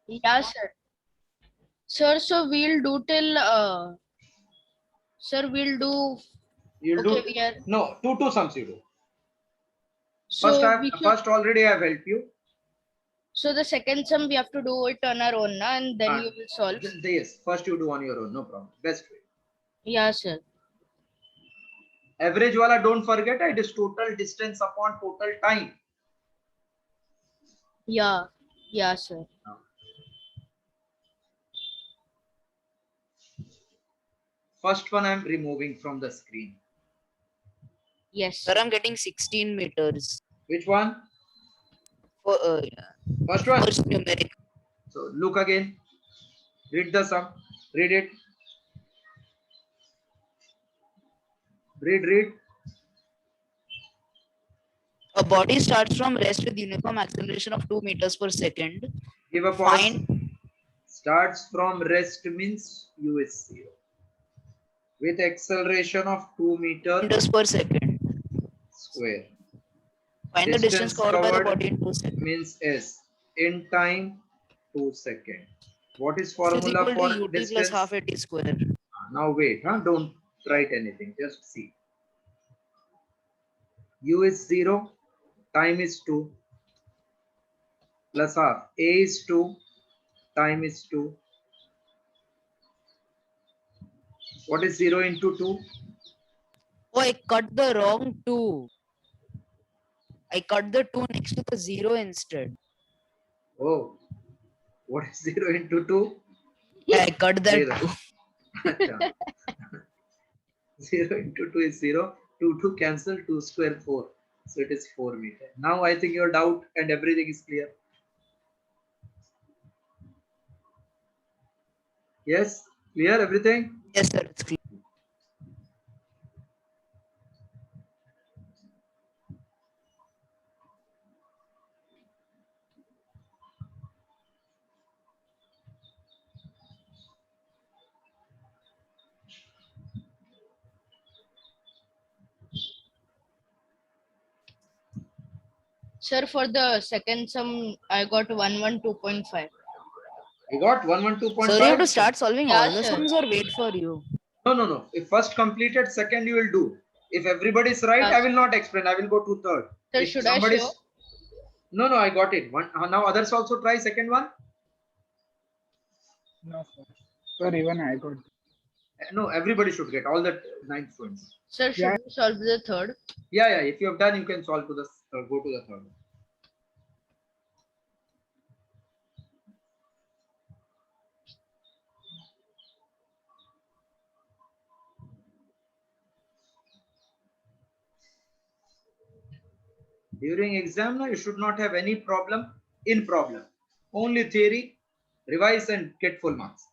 Yeah, sir. Sir, so we'll do till sir, we'll do. You'll Okay, do we are. no two sums you do. So we should. First already I have helped you. So the second sum we have to do it on our own, na, and then Uh, you will solve. yes, first you do on your own, no problem. Best way. Yeah, sir. Average wala don't forget it is total distance upon total time. Yeah. Yeah, sir. First one I am removing from the screen. Yes. Sir, I'm getting 16 meters. Which one? For, First one. first numeric. So look again. Read the sum. Read it. Read. A body starts from rest with uniform acceleration of 2 meters per second. Give a pause. Find Starts from rest means u is 0. With acceleration of 2 meters per second. Square. Find the distance covered by the body in 2 seconds. Means s. In time 2 seconds. What is formula for ut distance? plus half at t square. Now wait, don't write anything, just see. U is 0, time is 2, plus half. A is 2, time is 2. What is 0 into 2? Oh, I cut the wrong 2. I cut the 2 next to the 0 instead. Oh, what is 0 into 2? I cut that 2. 0 into 2 is 0. 2 cancel, 2 square 4. So it is 4 meter. Now I think your doubt and everything is clear. Yes? Clear everything? Yes, sir, it's clear. Sir, for the second sum, I got 112.5. You got 112.5? Sir, you have to start solving Yeah, all the sir. sums or wait for you? No. If first completed, second you will do. If everybody is right, Yes. I will not explain. I will go to third. Sir, If should I somebody show? No, I got it. One now others also try second one. No, sir. Sir, even I got. No, everybody should get all the 9 students. Sir, should we solve the third? Yeah. If you have done, you can solve to the go to the third. During exam, you should not have any problem in problem. Only theory, revise and get full marks.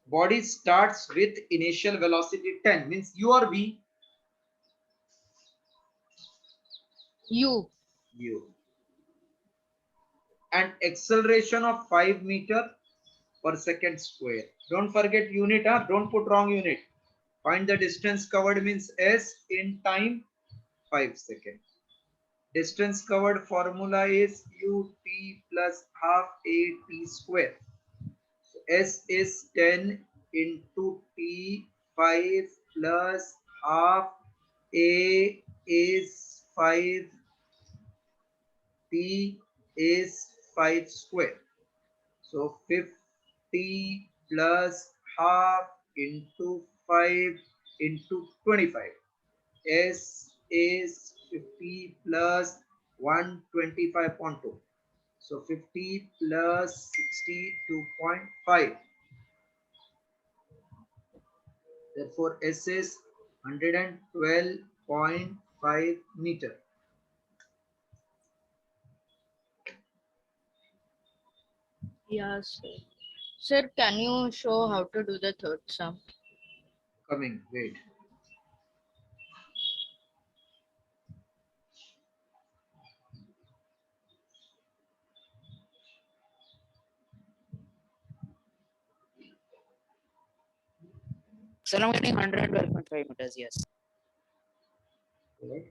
Body starts with initial velocity 10, means u or v? U. And acceleration of 5 meter per second square. Don't forget unit, don't put wrong unit. Find the distance covered means s in time 5 seconds. Distance covered formula is ut plus half a t square. So s is 10 into t 5 plus half a is 5 t is 5 square. So 50 plus half into 5 into 25. S is 50 plus 125.2. So 50 plus 62.5. Therefore, S is 112.5 meter. Yes, sir. Sir, can you show how to do the third sum? Coming, wait. So I'm getting 112.5 meters, yes. Correct.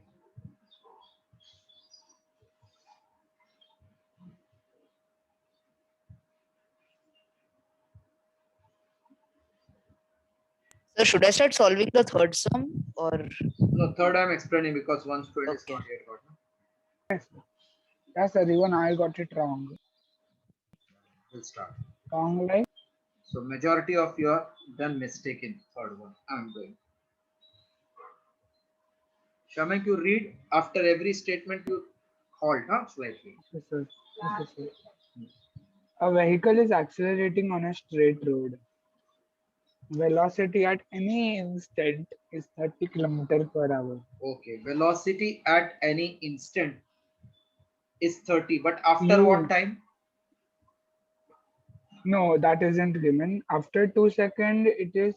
So should I start solving the third sum or? No, third I'm explaining because one student is Okay. not yet got. No? Yes, sir. Even I got it wrong. We'll start. Wrong like So majority of you are done mistake in third one. I'm doing. Shamek, you read after every statement you halt, huh? Slightly. yes, sir. Yes, sir. A vehicle is accelerating on a straight road. Velocity at any instant is 30 kilometers per hour. Okay. Velocity at any instant is 30, but after U. what time? No, that isn't given. After 2 seconds, it is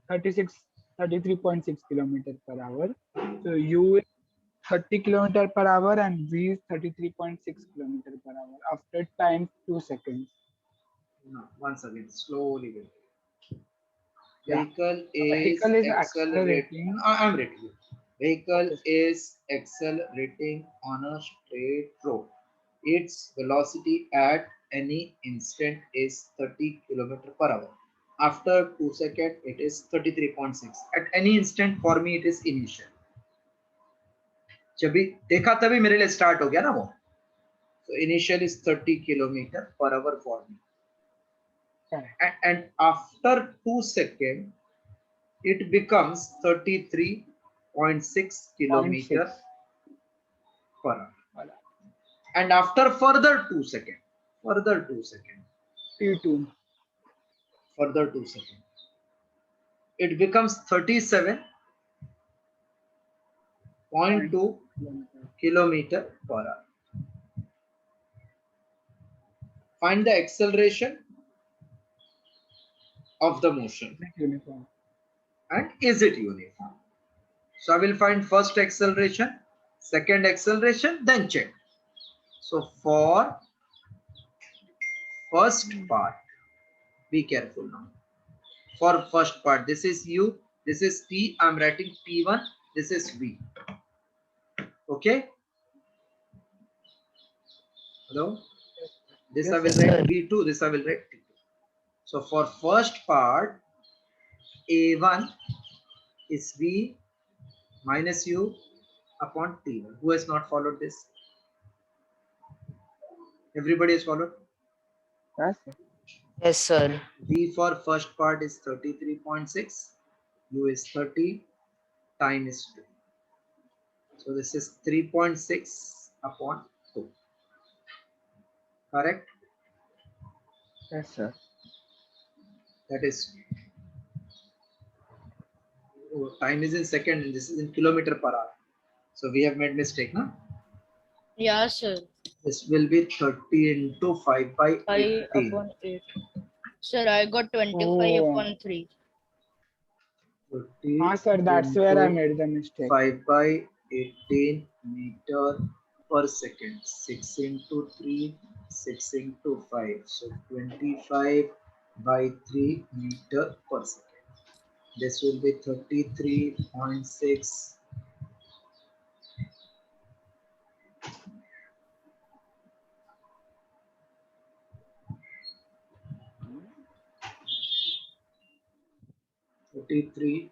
33.6 kilometers per hour. So U is 30 kilometers per hour and V is 33.6 kilometers per hour after time 2 seconds. No, once again, slowly. Yeah. Vehicle A is vehicle is accelerating. accelerating. I'm ready. Vehicle Okay. is accelerating on a straight road. Its velocity at any instant is 30 km per hour. After 2 seconds, it is 33.6. At any instant, for me, it is initial. जब भी देखा तभी मेरे लिए start हो गया ना वो. So initial is 30 km per hour for me. Correct. And after 2 seconds, it becomes 33.6 kilometer 0.6. per hour. Voilà. And after further 2 seconds, T2. it becomes 37.2 kilometer. kilometer per hour. Find the acceleration of the motion Uniform. and is it uniform. So I will find first acceleration, second acceleration, then check. So for first part, be careful now. For first part, this is U, this is P, I'm writing P1, this is V. Okay? Hello? This Yes, I will sir. write V2, this I will write T2. So for first part, A1 is V minus U upon T1. Who has not followed this? Everybody has followed? Yes, sir. Yes, sir. V for first part is 33.6, U is 30, time is 2. So this is 3.6 upon 2. Correct? Yes, sir. That is, oh, time is in second and this is in kilometer per hour. So we have made mistake, no? Yeah, sir. This will be 30 into 5 by 5 18. upon 8. Sir, I got 25 Oh. upon 3. 30 Ah, sir, that's where I into made the mistake. 5 by 18 meter per second. 6 into 3, 6 into 5. So 25 by 3 meter per second. This will be 33.6. Thirty-three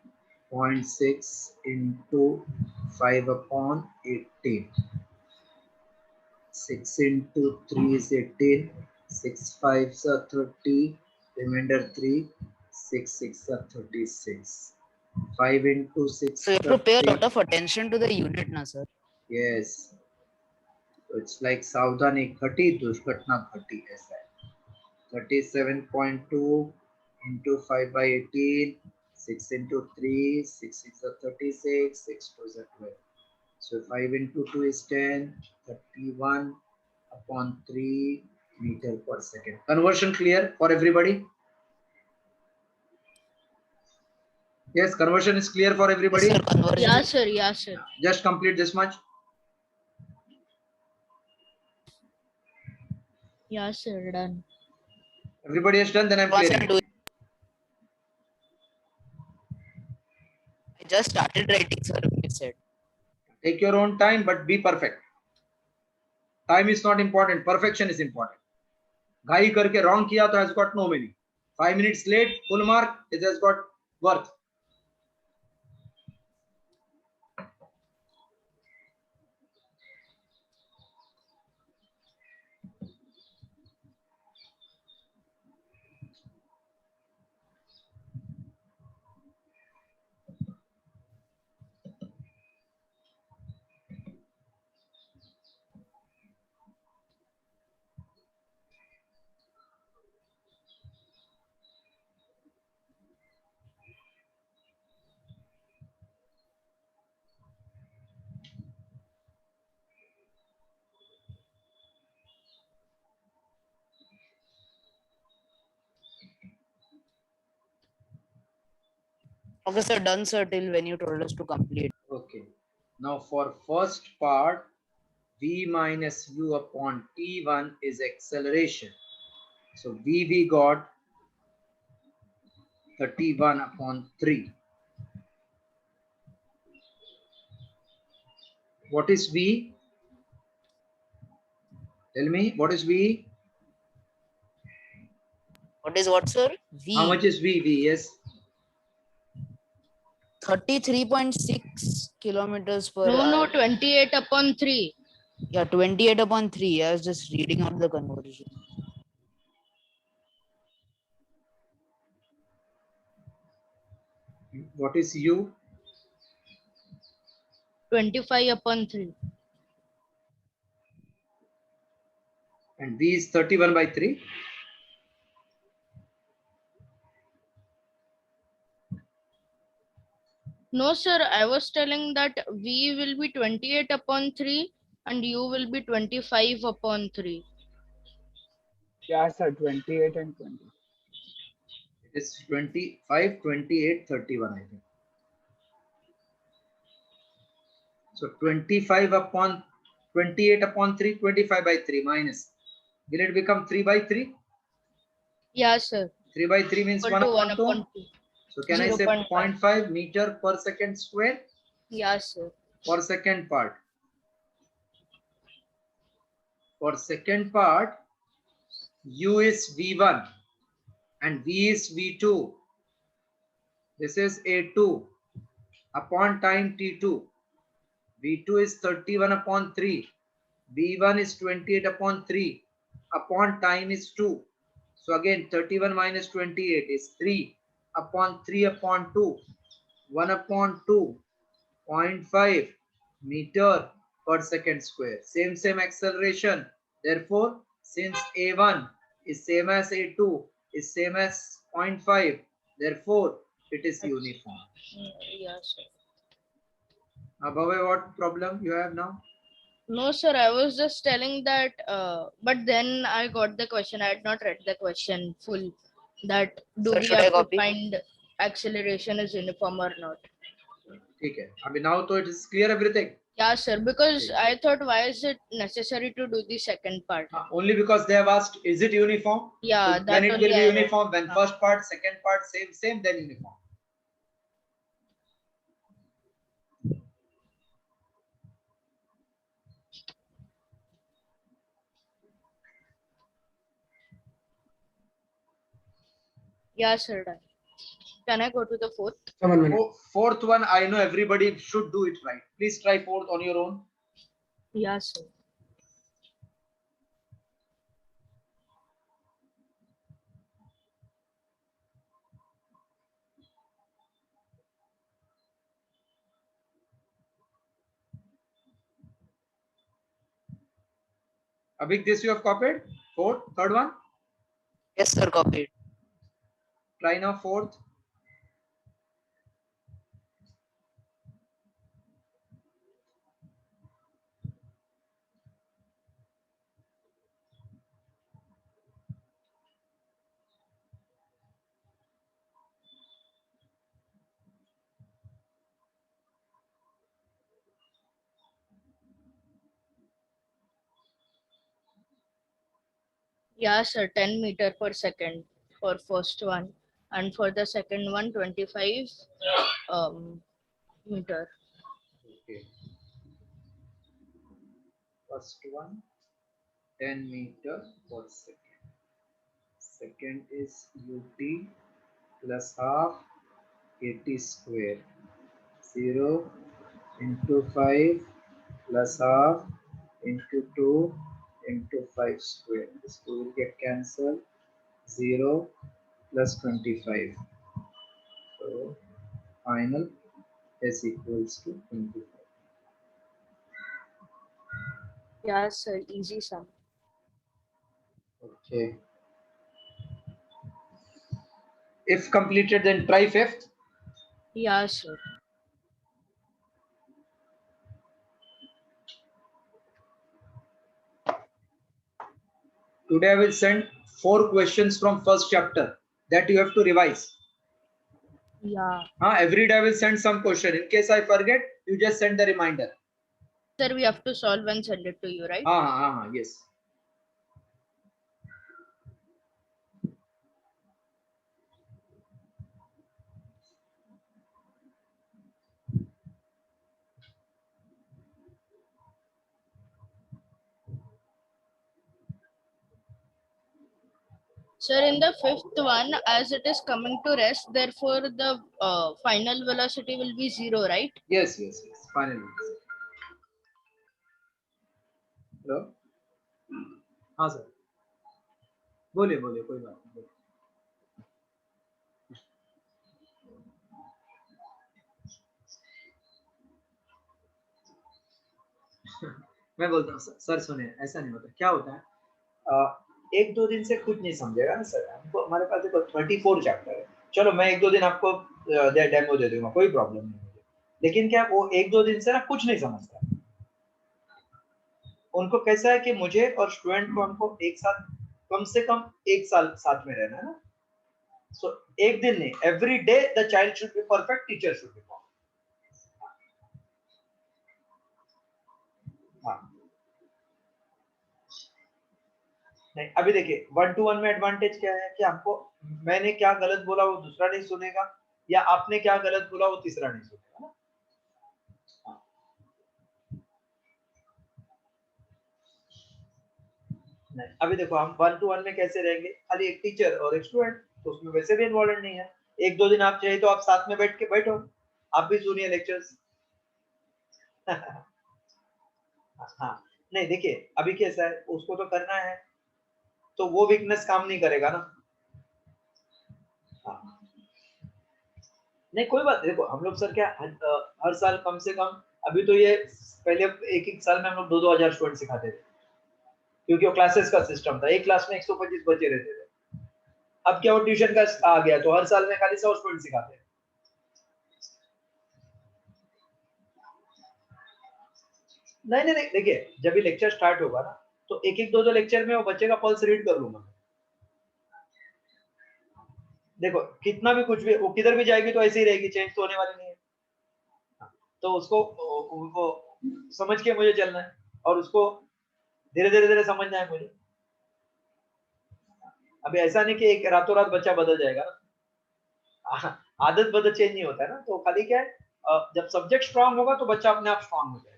0.6 into 5 upon 18. 6 into 3 is 18. 6 5s are 30. Remainder 3. 6 6 are 36. 5 into 6 So you have to pay a 30. lot of attention to the unit, na sir. Yes. So it's like Saudhani 30, Dushghatna 30 is that. 37.2 into 5 by 18. 6 into 3. 6 6 are 36. 6 2 is 12. So 5 into 2 is 10, 31 upon 3 meter per second. Conversion clear for everybody? Yes, conversion is clear for everybody? Yes, sir. Conversion. Yeah, sir. Yeah, sir. Just complete this much. Yeah, sir. Done. Everybody has done, then I'm Once I clearing do it. I just started writing, sir. You said. Take your own time, but be perfect. Time is not important, perfection is important. घाई करके wrong किया तो has got no meaning. 5 minutes late, full mark, it has got worth. Okay, sir, done, sir, till when you told us to complete. Okay. Now for first part, v minus u upon t1 is acceleration. So we got 31 upon 3. What is v? Tell me, what is v? What is what, sir? V. How much is v? V, yes. 33.6 kilometers per No, hour. 28 upon 3. Yeah, 28 upon 3. I was just reading out the conversion. What is u? 25 upon 3. And v is 31 by 3. No, sir, I was telling that V will be 28 upon 3 and U will be 25 upon 3. Yeah, sir. 28 and 20. It is 25, 28, 31, I think. So 25 upon 28 upon 3, 25 by 3 minus. Will it become 3 by 3? Yeah, sir. 3 by 3 means Equal 1 to upon 1 2. upon 2. So can I say 0.5. 0.5 meter per second square Yeah, sir. for second part? For second part, u is v1 and v is v2. This is a2 upon time t2. v2 is 31 upon 3. v1 is 28 upon 3 upon time is 2. So again 31 minus 28 is 3 upon 3 upon 2. 1 upon 2, 0.5 meter per second square. Same acceleration. Therefore, since a1 is same as a2 is same as 0.5, therefore it is uniform. Yeah, sir. Above, what problem you have now? No, sir, I was just telling that, but then I got the question. I had not read the question full. That do Sir, we should I have to copy? find acceleration is uniform or not? ठीक है. अभी now तो it is clear everything. Yeah, sir, because I thought why is it necessary to do the second part? Only because they have asked, is it uniform? Yeah, So that when it only will be I read. uniform, when first part, second part, same, then uniform. Yeah, sir. Done. Can I go to the fourth? Fourth one, I know everybody should do it right. Please try fourth on your own. Yeah, sir. Abhik, this you have copied? Fourth, third one? Yes, sir, copied. Try now fourth. Yeah, sir. 10 meter per second for first one, and for the second one, 25 meter. Okay. First one, 10 meter per second. Second is ut plus half at square. 0 into 5 plus half into 2 into 5 square. This 2 will get cancelled. 0 plus 25. So final is equals to 25. Yeah, sir. Easy sum. Okay. If completed, then try fifth. Yeah, sir. Today I will send 4 questions from first chapter that you have to revise. Yeah. Every day I will send some question. In case I forget, you just send the reminder. Sir, we have to solve and send it to you, right? Yes. Sir, in the fifth one, as it is coming to rest, therefore the final velocity will be 0, right? Yes. Finally. Hello. हाँ sir. बोलिए कोई बात नहीं. मैं बोलता हूँ sir सुने, ऐसा नहीं होता. क्या होता है, एक दो दिन से कुछ नहीं समझेगा ना सर. हमको हमारे पास देखो 34 चैप्टर है. चलो मैं एक दो दिन आपको डेमो दे दूंगा, कोई प्रॉब्लम नहीं मुझे. लेकिन क्या वो एक दो दिन से ना कुछ नहीं समझता. उनको कैसा है कि मुझे और स्टूडेंट को हमको एक साथ कम से कम एक साल साथ में रहना है ना. सो एक दिन नहीं, every day the child should be perfect, teacher should be perfect. हाँ नहीं, अभी देखिए 1-to-1 में एडवांटेज क्या है कि आपको मैंने क्या गलत बोला वो दूसरा नहीं सुनेगा, या आपने क्या गलत बोला वो तीसरा नहीं सुनेगा. नहीं, अभी देखो हम 1-to-1 में कैसे रहेंगे, खाली एक टीचर और एक स्टूडेंट, तो उसमें वैसे भी इन्वॉल्व नहीं है. एक दो दिन आप चाहिए तो आप साथ में बैठ के बैठो, आप भी सुनिए लेक्चर्स. हाँ नहीं देखिए अभी कैसा है, उसको तो करना है, तो वो वीकनेस काम नहीं करेगा ना. हाँ. नहीं कोई बात, देखो हम लोग सर क्या हर साल कम से कम, अभी तो ये पहले एक साल में हम लोग 2-2 हजार स्टूडेंट सिखाते थे, क्योंकि वो क्लासेस का सिस्टम था. एक क्लास में 125 बच्चे रहते थे. अब क्या वो ट्यूशन का आ गया, तो हर साल में खाली 100 स्टूडेंट सिखाते हैं. नहीं देखिए जब भी लेक्चर स्टार्ट होगा ना, तो एक एक दो लेक्चर में वो बच्चे का पल्स रीड कर लूंगा. देखो कितना भी कुछ भी वो किधर भी जाएगी तो ऐसे ही रहेगी, चेंज तो होने वाली नहीं है. तो उसको वो समझ के मुझे चलना है, और उसको धीरे धीरे समझना है मुझे. अभी ऐसा नहीं कि एक रातों रात बच्चा बदल जाएगा ना. आदत बदल चेंज नहीं होता है ना. तो खाली क्या है, जब सब्जेक्ट स्ट्रांग होगा तो बच्चा अपने आप स्ट्रांग हो जाएगा.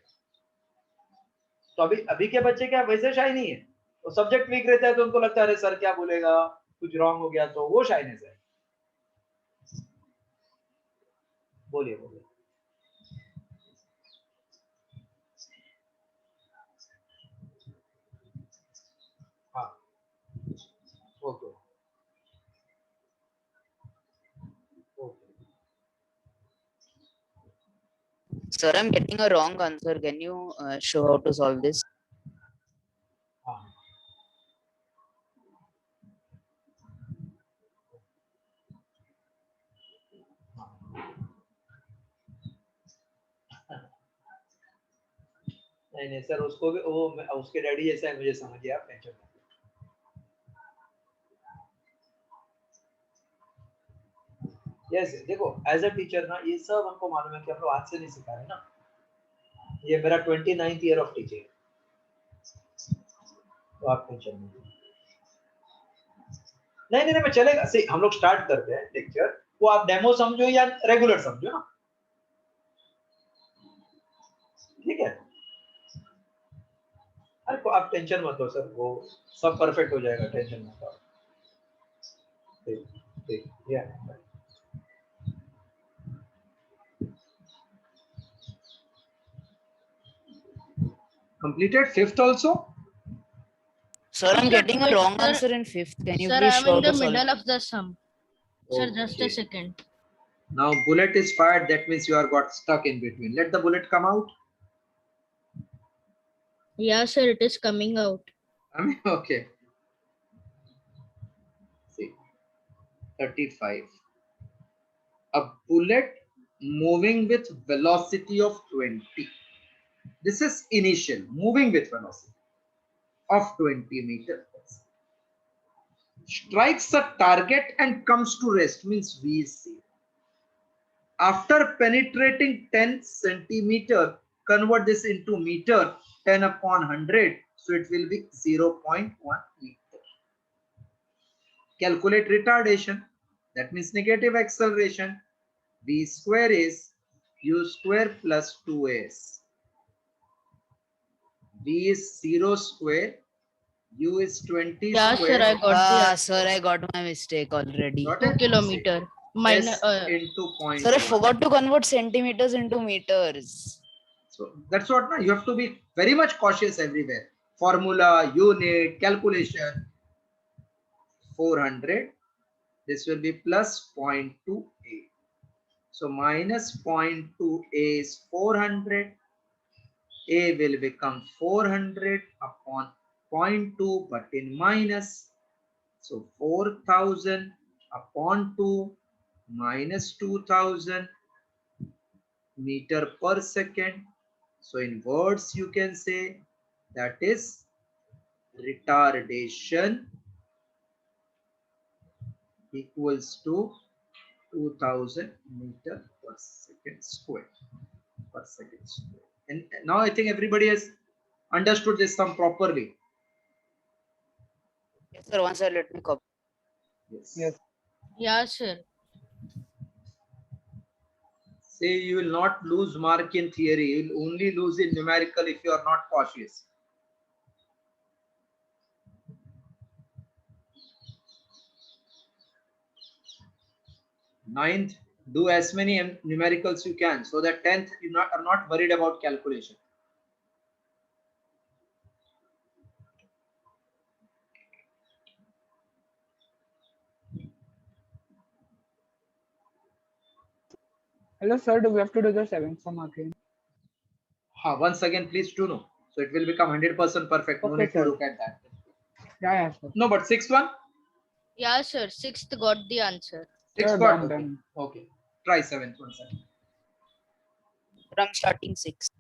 तो अभी के बच्चे क्या वैसे शाई नहीं है, तो सब्जेक्ट वीक रहता है तो उनको लगता है अरे सर क्या बोलेगा, कुछ रॉन्ग हो गया, तो वो शाइनेस है. बोलिए. हाँ okay. Sir, I'm getting a wrong answer. Can you show how to solve this? हाँ नहीं सर, उसको भी वो उसके डैडी जैसा है, मुझे समझिए आप, टेंशन मत. यस देखो एज अ टीचर ना ये सब हमको मालूम है कि हम लोग आज से नहीं सिखा रहे ना. ये मेरा 29th ईयर ऑफ टीचिंग, तो आप टेंशन मत. नहीं मैं चलेगा. सी हम लोग स्टार्ट करते हैं लेक्चर, वो आप डेमो समझो या रेगुलर समझो ना, ठीक है. अरे को आप टेंशन मत लो सर, वो सब परफेक्ट हो जाएगा, टेंशन मत लो. ठीक या completed fifth also. Sir, I'm Sir, getting a wait, wrong sir. answer in fifth. Can you Sir, please I'm show in how the to solve? middle of the sum. Sir, just a Okay. second. Now bullet is fired, that means you are got stuck in between. Let the bullet come out. Yeah, sir, it is coming out. I mean, okay. See, 35. A bullet moving with velocity of 20. This is initial, moving with velocity of 20 meters. Strikes a target and comes to rest, means V is 0. After penetrating 10 centimeter, convert this into meter, 10 upon 100. So it will be 0.1 meter. Calculate retardation. That means negative acceleration. V square is u square plus 2s. V is 0 square. U is 20 Yeah, square. sir, I got the answer. Sir, I got my mistake already. Got 2 it? kilometer. S Minus, into Sir, I 0.1. forgot to convert centimeters into meters. So that's what now you have to be very much cautious everywhere. Formula, unit, calculation. 400. This will be plus 0.2a. So minus 0.2a is 400. A will become 400 upon 0.2 but in minus. So 4000 upon 2 minus 2000 meter per second. So in words you can say that is retardation equals to 2000 meter per second square. And now I think everybody has understood this sum properly. Yes, sir. Once I let me copy. Yes. Yes. yeah, sir. Say you will not lose mark in theory. You will only lose in numerical if you are not cautious. Ninth, do as many numericals you can so that 10th you are not worried about calculation. Hello, sir. Do we have to do the seventh sum again? Once again, please do know. So it will become 100% perfect. No Okay, need to sir. look at that. Yeah, sir. No, but sixth one? Yeah, sir. Sixth got the answer. Sixth Sure, got? done, Okay. done. Okay. Try seventh one, sir. I'm starting 6.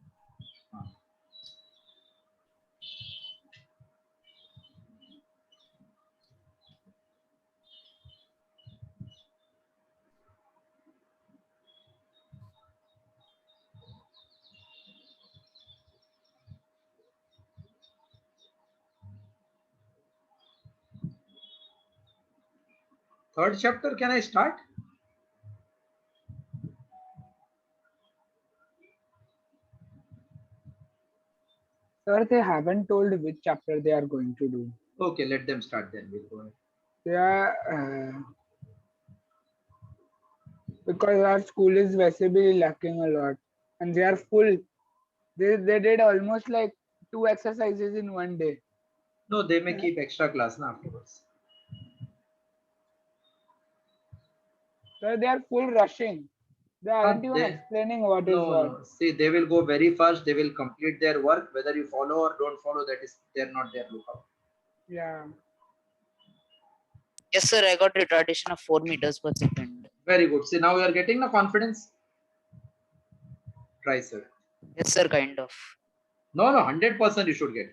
Third chapter, can I start? Sir, they haven't told which chapter they are going to do. Okay, let them start then. We'll go ahead. They are because our school is basically lacking a lot, and they are full. They did almost like 2 exercises in one day. No, they may keep extra class now afterwards. So they are full rushing. They aren't even They, explaining what is no, what. no. See, they will go very fast. They will complete their work. Whether you follow or don't follow, that is, they're not their lookout. Yeah. Yes, sir. I got retardation of 4 meters per second. Very good. See, now you are getting the confidence. Try, sir. Yes, sir. Kind of. No, no, 100% you should get.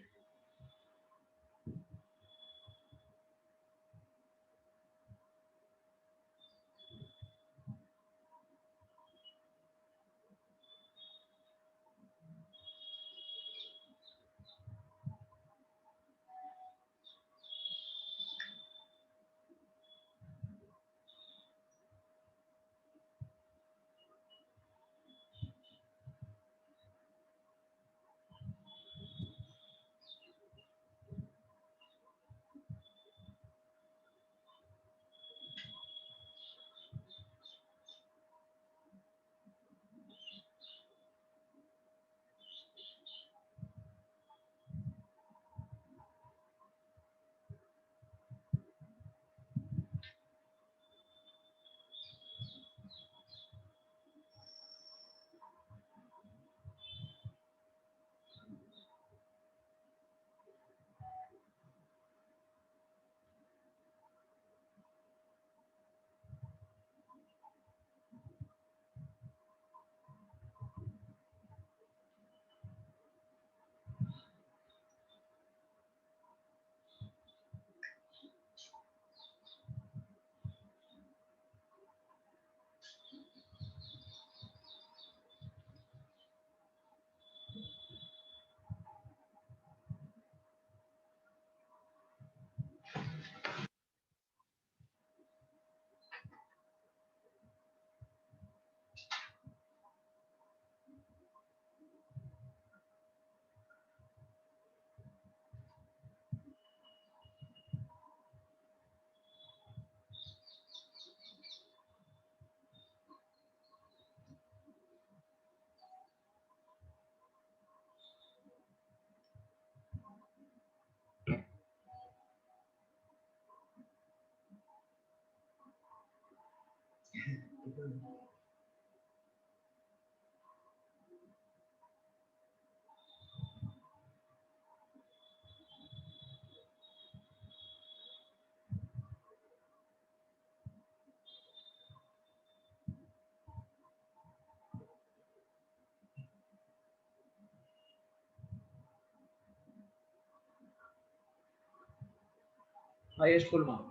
Highest full mark.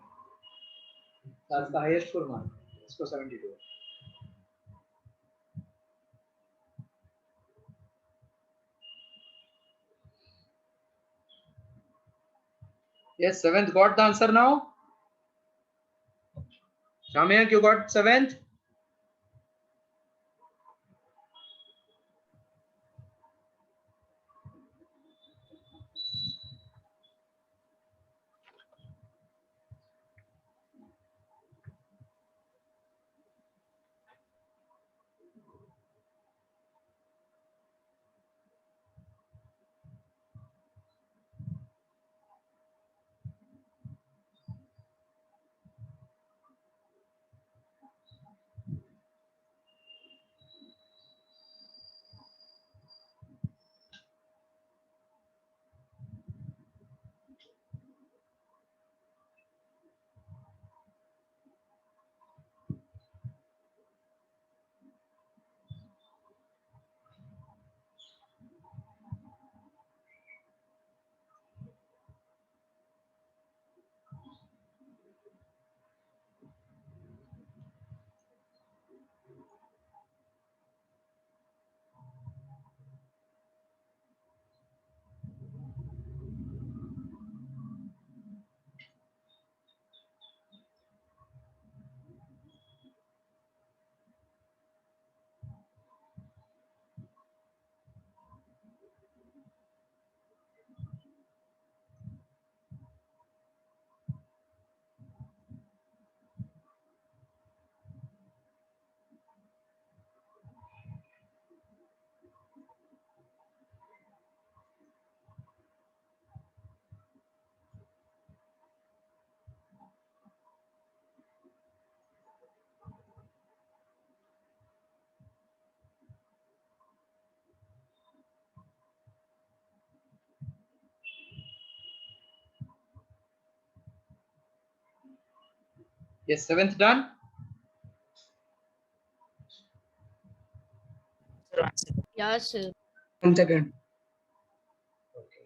That's the highest full mark. इसको 72. Yes, seventh got the answer now. Shamyak, you got seventh. Yes, seventh done. Sir, one second. Yeah, sir. 1 second. Okay.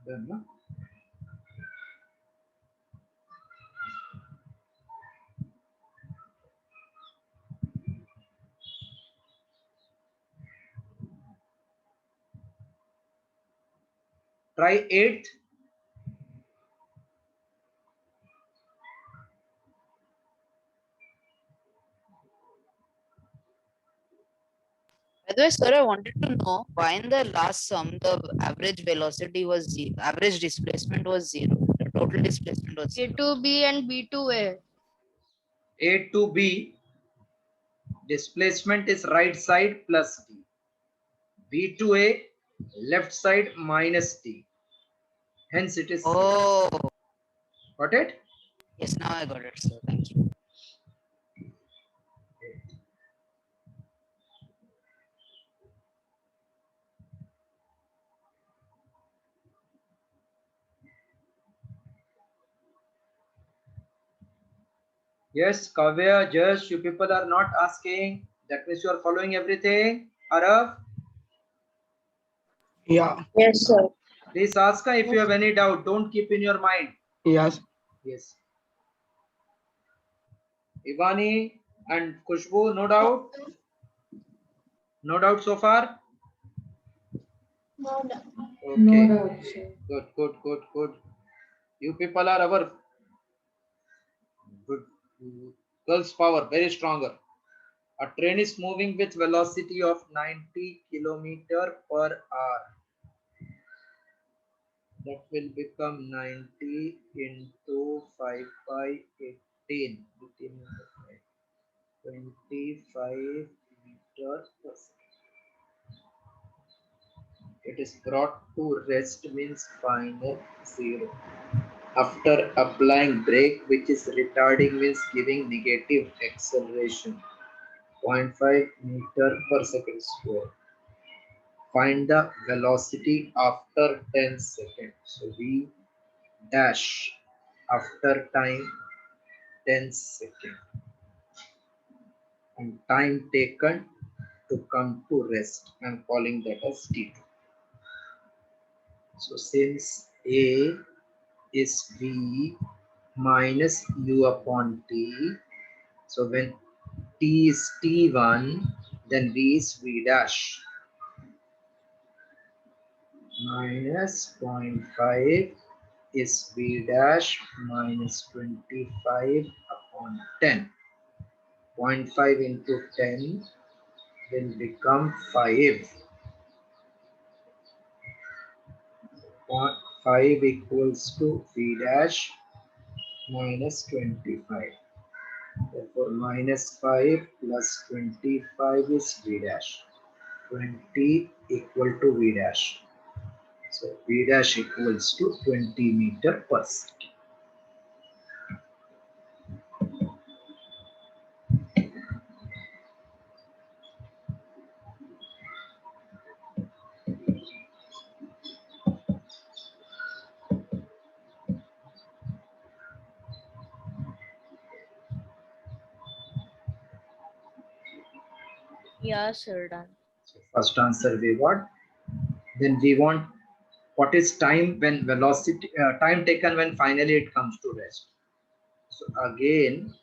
Done, no? Try eighth. By the way, sir, I wanted to know why in the last sum the average velocity was zero, average displacement was zero, the total displacement was A zero. to B and B to A. A to B. Displacement is right side plus D. B to A, left side minus D. Hence it is zero. Oh, Got it? yes, now I got it, sir. Thank you. Yes, Kavya, just you people are not asking. That means you are following everything. Arav? Yeah. Yes, sir. Please ask her if you have any doubt. Don't keep in your mind. Yes. Yes. Ivani and Khushbu, no doubt? No doubt so far? No doubt. Okay. Sir. Good. You people are our good girls' power, very stronger. A train is moving with velocity of 90 kilometer per hour. That will become 90 into 5 by 18. 25 meter per second. It is brought to rest means final zero. After applying brake, which is retarding means giving negative acceleration. 0.5 meter per second square. Find the velocity after 10 seconds. So V dash after time 10 seconds and time taken to come to rest. I am calling that as T2. So since A is V minus U upon T, so when T is T1, then V is V dash minus 0.5 is V dash minus 25 upon 10. 0.5 into 10 will become 5. 5 equals to V dash minus 25. Therefore, minus 5 plus 25 is V dash. 20 equal to V dash. So V dash equals to 20 meter per second. Yeah, sir. Done. So first answer we got. Then we want what is time when velocity, time taken when finally it comes to rest. So again,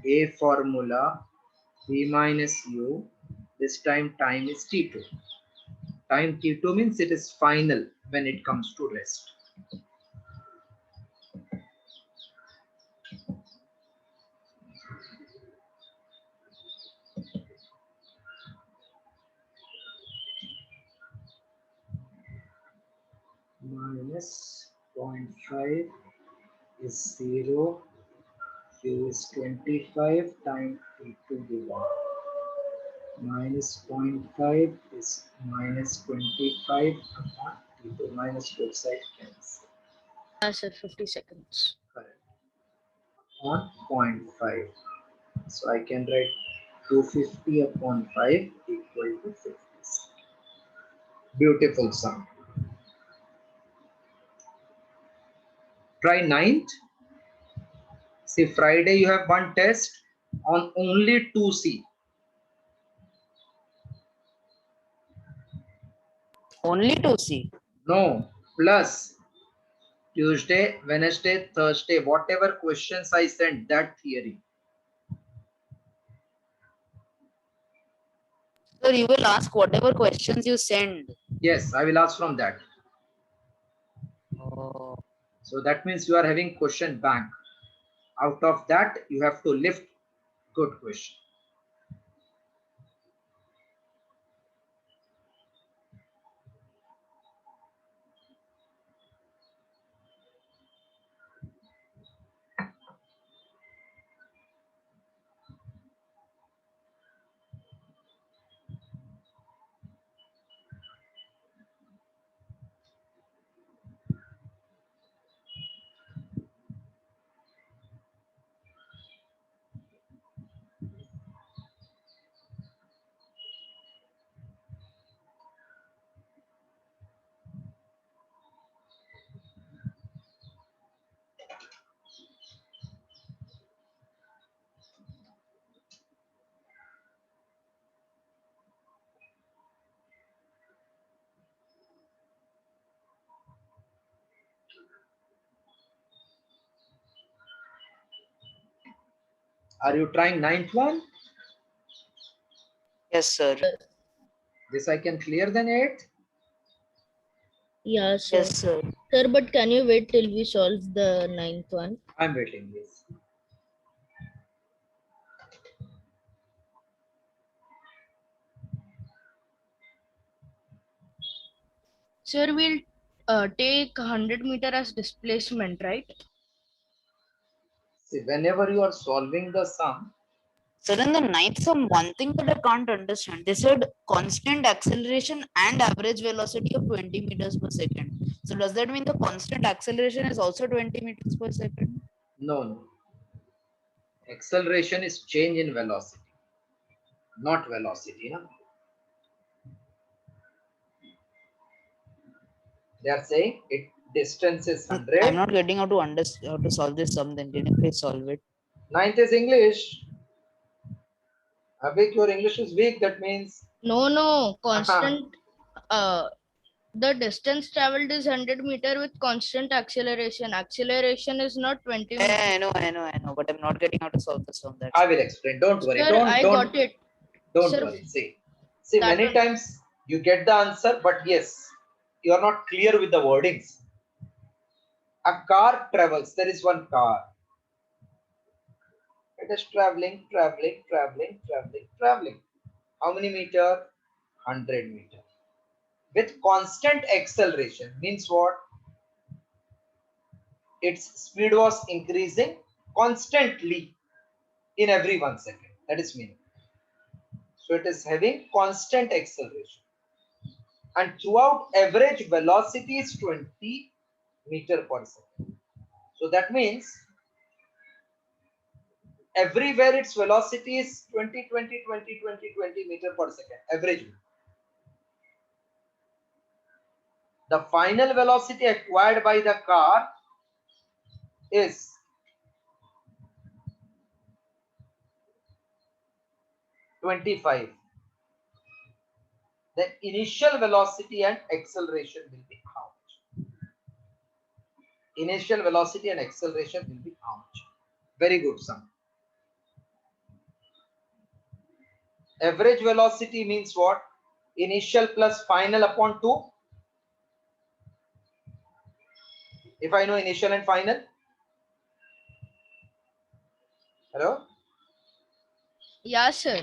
a formula v minus u. This time is t2. Time t2 means it is final when it comes to rest. Minus 0.5 is 0. Q is 25 time t2 given. Minus 0.5 is minus 25 upon t2. Minus both sides cancel. Yeah, sir. 50 seconds. Correct. On 0.5. So I can write 250 upon 5 equal to 50. Beautiful sum. Try ninth. See, Friday you have one test on only 2C. Only to see. No, plus Tuesday, Wednesday, Thursday, whatever questions I sent, that theory. So you will ask whatever questions you send. Yes, I will ask from that. Oh. So that means you are having question bank. Out of that, you have to lift good question. Are you trying ninth one? Yes, sir. This I can clear than 8th. Yeah, sir. Yes, sir. Sir, but can you wait till we solve the ninth one? I'm waiting this. Sir, we'll take 100 meter as displacement, right? See, whenever you are solving the sum, Sir, in the ninth sum, one thing that I can't understand, they said constant acceleration and average velocity of 20 meters per second. So does that mean the constant acceleration is also 20 meters per second? no. Acceleration is change in velocity, not velocity. No? They are saying it distance is I'm 100. not getting how to understand how to solve this sum. Then can you please solve it? Ninth is English. Abhik, your English is weak. That means No, constant. The distance traveled is 100 meter with constant acceleration. Acceleration is not 20 Yeah, meters. I know, but I'm not getting how to solve this sum. That's I will explain. Don't worry. Sir, I got it. Don't Sir, worry. See, that many one. times you get the answer, but yes, you are not clear with the wordings. A car travels. There is one car. It is traveling. How many meter? 100 meter. With constant acceleration means what? Its speed was increasing constantly in every 1 second. That is meaning. So it is having constant acceleration. And throughout average velocity is 20 meter per second. So that means everywhere its velocity is 20 meter per second average. The final velocity acquired by the car is 25. The initial velocity and acceleration will be how much? Initial velocity and acceleration will be how much? Very good, son. Average velocity means what? Initial plus final upon 2. If I know initial and final. Hello? Yeah, sir.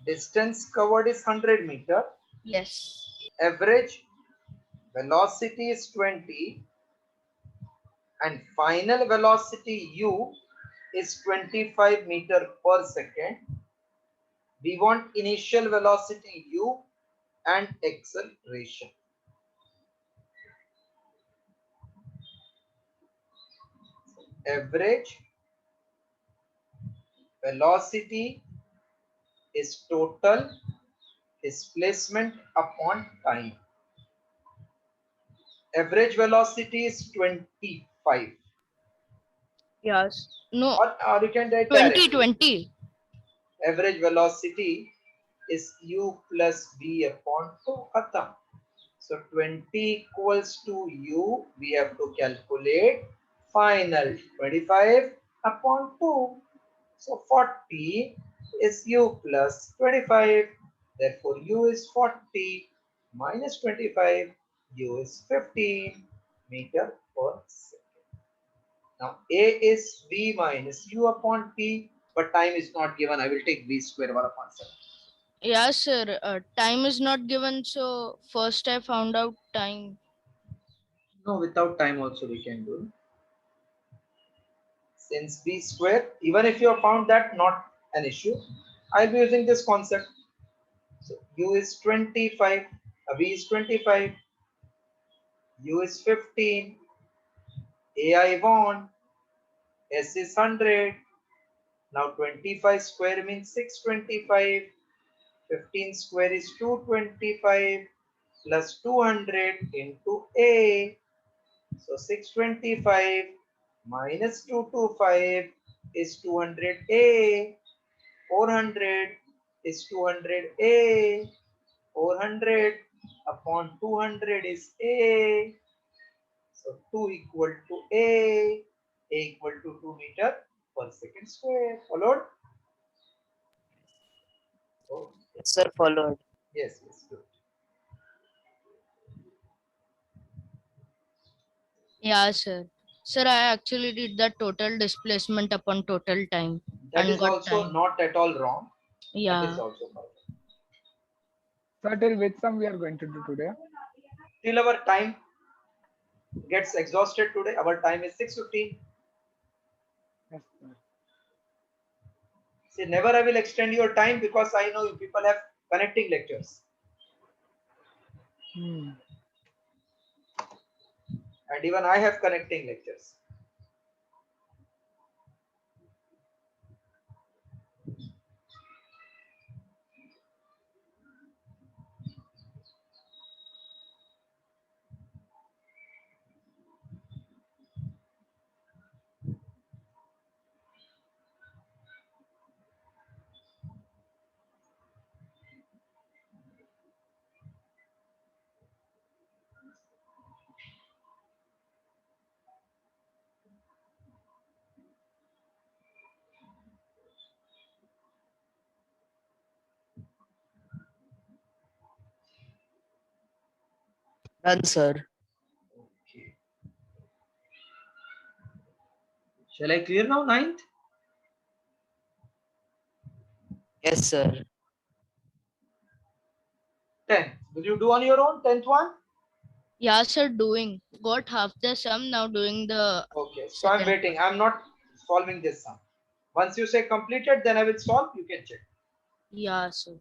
Distance covered is 100 meter. Yes. Average velocity is 20. And final velocity u is 25 meter per second. We want initial velocity u and acceleration. Average velocity is total displacement upon time. Average velocity is 25. Yes. No, Or you can write 20, directly. 20. Average velocity is u plus v upon 2. Khatam. So 20 equals to u. We have to calculate final 25 upon 2. So 40 is u plus 25. Therefore, u is 40 minus 25. U is 15 meter per second. Now, a is v minus u upon t, but time is not given. I will take v square 1 upon 7. Yeah, sir. Time is not given, so first I found out time. No, without time also we can do. Since v square, even if you have found that not an issue, I'll be using this concept. So u is 25, v is 25, u is 15, ai won, s is 100. Now 25 square means 625, 15 square is 225 plus 200 into a. So 625 minus 225 is 200a. 400 is 200a. 400 upon 200 is a. So 2 equal to a equal to 2 meter per second square. Followed? Oh, Yes, sir, followed. yes, yes, good. Yeah, sir. Sir, I actually did the total displacement upon total time That and is got also time. not at all wrong. That is Yeah. also correct. So till which sum we are going to do today? Till our time gets exhausted today, our time is 6:15. Yes, sir. See, never I will extend your time because I know you people have connecting lectures. Hmm. And even I have connecting lectures. Done, sir. Okay. Shall I clear now, ninth? Yes, sir. 10th. Will you do on your own? 10th one? Yeah, sir, doing. Got half the sum, now doing the Okay. So I'm second waiting. part. I'm not solving this sum. Once you say completed, then I will solve. You can check. Yeah, sir.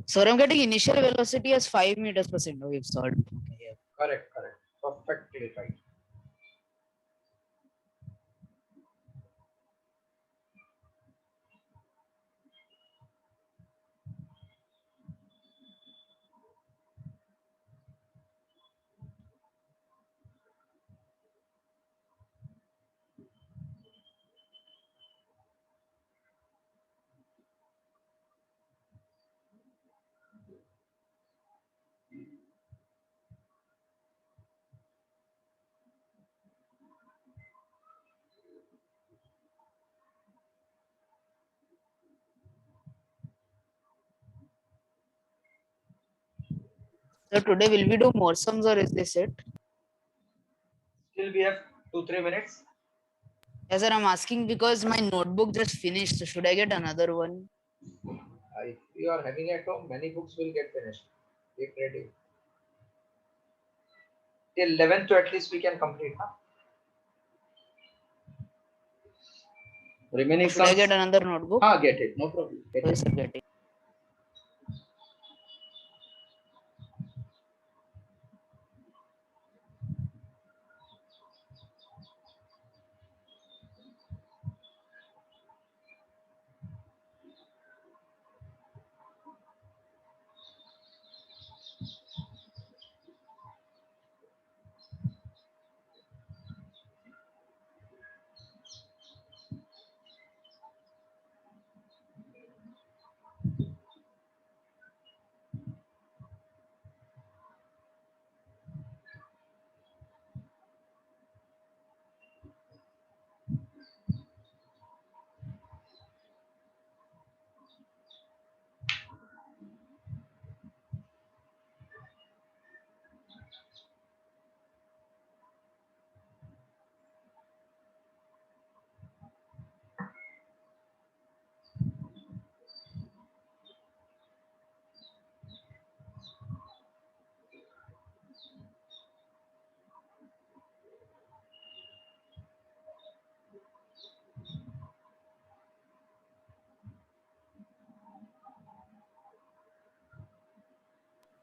So I'm getting initial velocity as 5 meters per second. Oh, we've solved. Okay, yeah. Correct, correct. Perfectly right. So today will we do more sums or is this it? Still we have 2-3 minutes. Yes, sir. I'm asking because my notebook just finished. So should I get another one? If you are having at home, many books will get finished. Get ready. Till 11th, at least we can complete. Huh? Remaining Should I sums. get another notebook? Ah, get it. No problem. Get Oh, it. yes, sir, getting.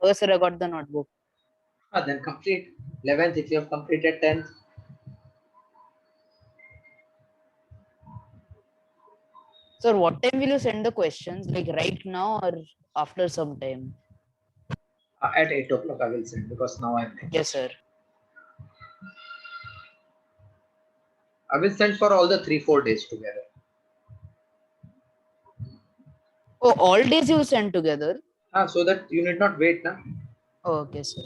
Oh, sir, I got the notebook. Then complete 11th if you have completed 10th. Sir, what time will you send the questions? Like right now or after some time? At 8 o'clock I will send because now I'm next. Yes, sir. I will send for all the 3-4 days together. Oh, all days you send together? So that you need not wait now. Oh, okay, sir.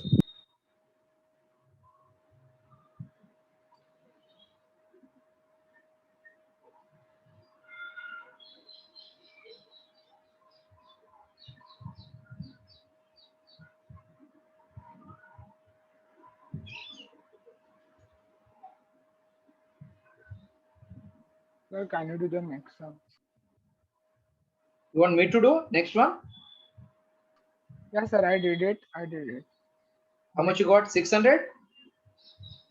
Sir, can you do the next one? You want me to do next one? Yes, sir, I did it. How much you got? 600?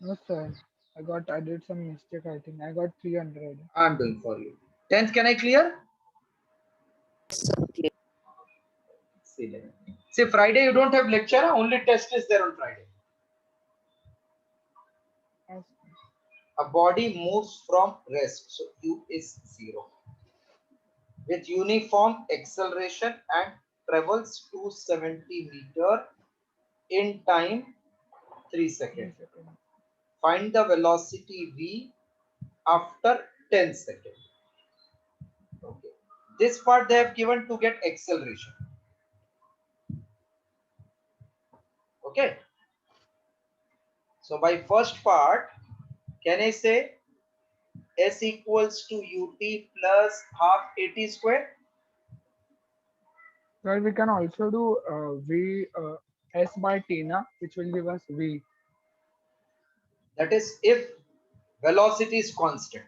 No, sir. I did some mistake, I think. I got 300. I'm doing for you. 10th, can I clear? Sir, clear. See, Friday you don't have lecture, only test is there on Friday. Yes. A body moves from rest, so U is 0. With uniform acceleration and travels 270 meter in time 3 seconds. Find the velocity V after 10 seconds. Okay. This part they have given to get acceleration. Okay. So by first part, can I say S equals to UT plus half AT square? Sir, we can also do V S by T, na, which will give us V. That is if velocity is constant.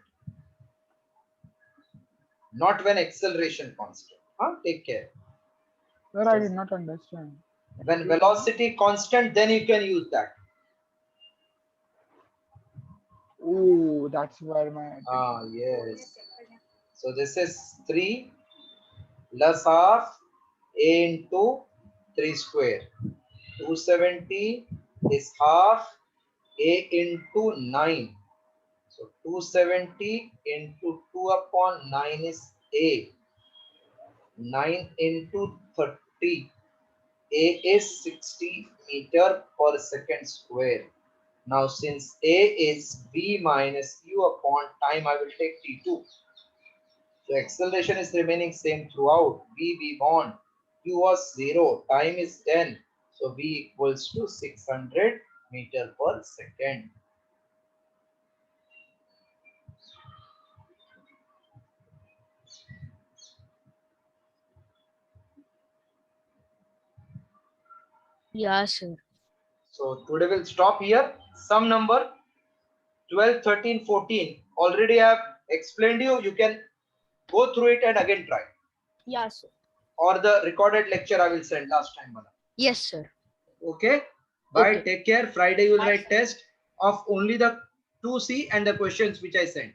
Not when acceleration constant. Take care. Sir, I did not understand. When velocity constant, then you can use that. Oh, that's where my. Yes. So this is 3 plus half A into 3 square. 270 is half A into 9. So 270 into 2 upon 9 is A. 9 into 30. A is 60 meter per second square. Now since A is V minus U upon time, I will take T2. So acceleration is remaining same throughout. V want. U was 0. Time is 10. So V equals to 600 meter per second. Yeah, sir. So today we'll stop here. Some number 12, 13, 14. Already I have explained you. You can go through it and again try. Yeah, sir. Or the recorded lecture I will send last time. Yes, sir. Okay. Bye. Okay. Take care. Friday you will Bye, write sir. test of only the 2C and the questions which I sent.